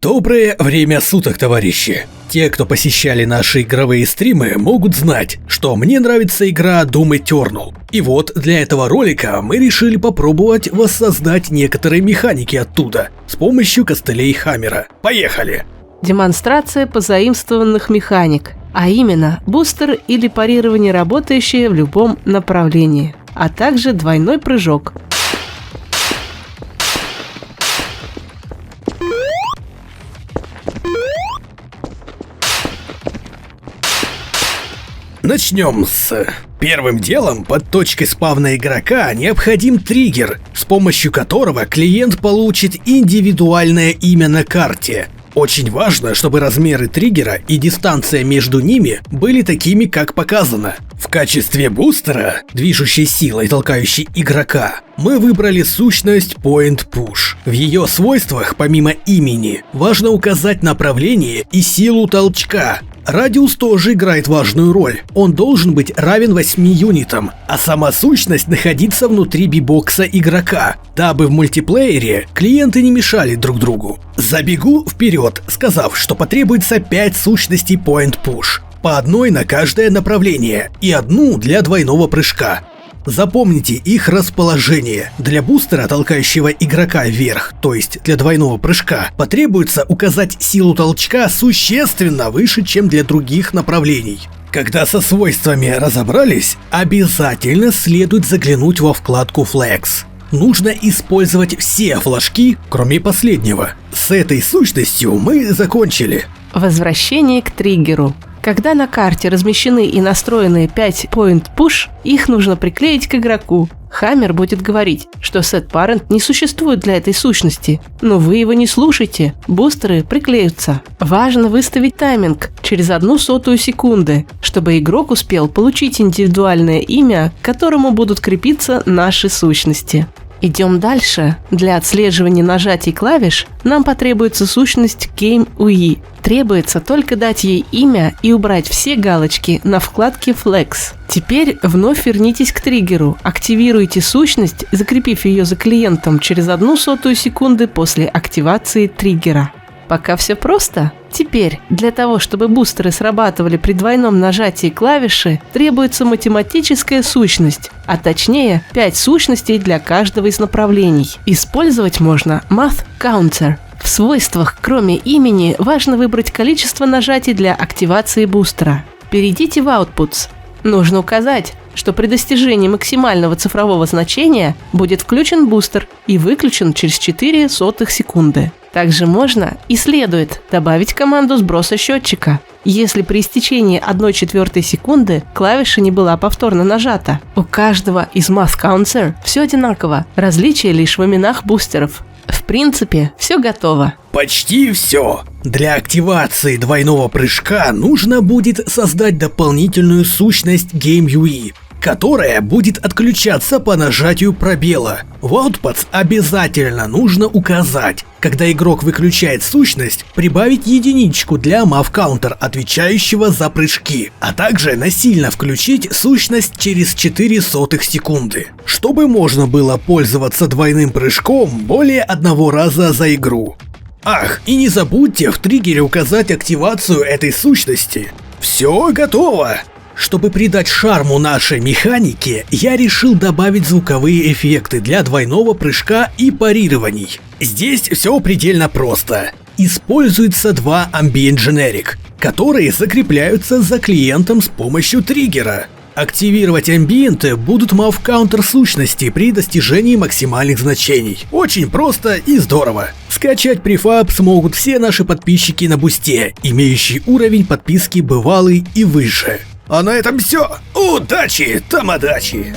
Доброе время суток, товарищи! Те, кто посещали наши игровые стримы, могут знать, что мне нравится игра Doom Eternal. И вот для этого ролика мы решили попробовать воссоздать некоторые механики оттуда с помощью костылей Хаммера. Поехали! Демонстрация позаимствованных механик, а именно бустер или парирование, работающее в любом направлении, а также двойной прыжок. Начнем с... Первым делом под точкой спавна игрока необходим триггер, с помощью которого клиент получит индивидуальное имя на карте. Очень важно, чтобы размеры триггера и дистанция между ними были такими, как показано. В качестве бустера, движущей силой, толкающей игрока, мы выбрали сущность Point Push. В ее свойствах, помимо имени, важно указать направление и силу толчка. Радиус тоже играет важную роль. Он должен быть равен 8 юнитам, а сама сущность находиться внутри бибокса игрока, дабы в мультиплеере клиенты не мешали друг другу. Забегу вперед, сказав, что потребуется 5 сущностей Point Push, по одной на каждое направление и одну для двойного прыжка. Запомните их расположение. Для бустера, толкающего игрока вверх, то есть для двойного прыжка, потребуется указать силу толчка существенно выше, чем для других направлений. Когда со свойствами разобрались, обязательно следует заглянуть во вкладку Flags. Нужно использовать все флажки, кроме последнего. С этой сущностью мы закончили. Возвращение к триггеру. Когда на карте размещены и настроены 5 Point Push, их нужно приклеить к игроку. Хаммер будет говорить, что setParent не существует для этой сущности, но вы его не слушайте, бустеры приклеются. Важно выставить тайминг через 0,01 секунды, чтобы игрок успел получить индивидуальное имя, к которому будут крепиться наши сущности. Идем дальше. Для отслеживания нажатий клавиш нам потребуется сущность GameUI. Требуется только дать ей имя и убрать все галочки на вкладке Flex. Теперь вновь вернитесь к триггеру, активируйте сущность, закрепив ее за клиентом через 0,01 секунды после активации триггера. Пока все просто. Теперь, для того, чтобы бустеры срабатывали при двойном нажатии клавиши, требуется математическая сущность, а точнее 5 сущностей для каждого из направлений. Использовать можно Math Counter. В свойствах, кроме имени, важно выбрать количество нажатий для активации бустера. Перейдите в Outputs. Нужно указать, что при достижении максимального цифрового значения будет включен бустер и выключен через 0,04 секунды. Также можно и следует добавить команду сброса счетчика, если при истечении 1/4 секунды клавиша не была повторно нажата. У каждого из Math Counter все одинаково, различие лишь в именах бустеров. В принципе, все готово. Почти все. Для активации двойного прыжка нужно будет создать дополнительную сущность GameUI, которая будет отключаться по нажатию пробела. В Outputs обязательно нужно указать, когда игрок выключает сущность, прибавить единичку для Math Counter, отвечающего за прыжки, а также насильно включить сущность через 0,04 секунды, чтобы можно было пользоваться двойным прыжком более одного раза за игру. Ах, и не забудьте в триггере указать активацию этой сущности. Все готово! Чтобы придать шарму нашей механике, я решил добавить звуковые эффекты для двойного прыжка и парирований. Здесь все предельно просто. Используется 2 Ambient Generic, которые закрепляются за клиентом с помощью триггера. Активировать амбиенты будут Math Counter сущности при достижении максимальных значений. Очень просто и здорово. Скачать префаб смогут все наши подписчики на бусте, имеющие уровень подписки бывалый и выше. А на этом все. Удачи, тамадачи!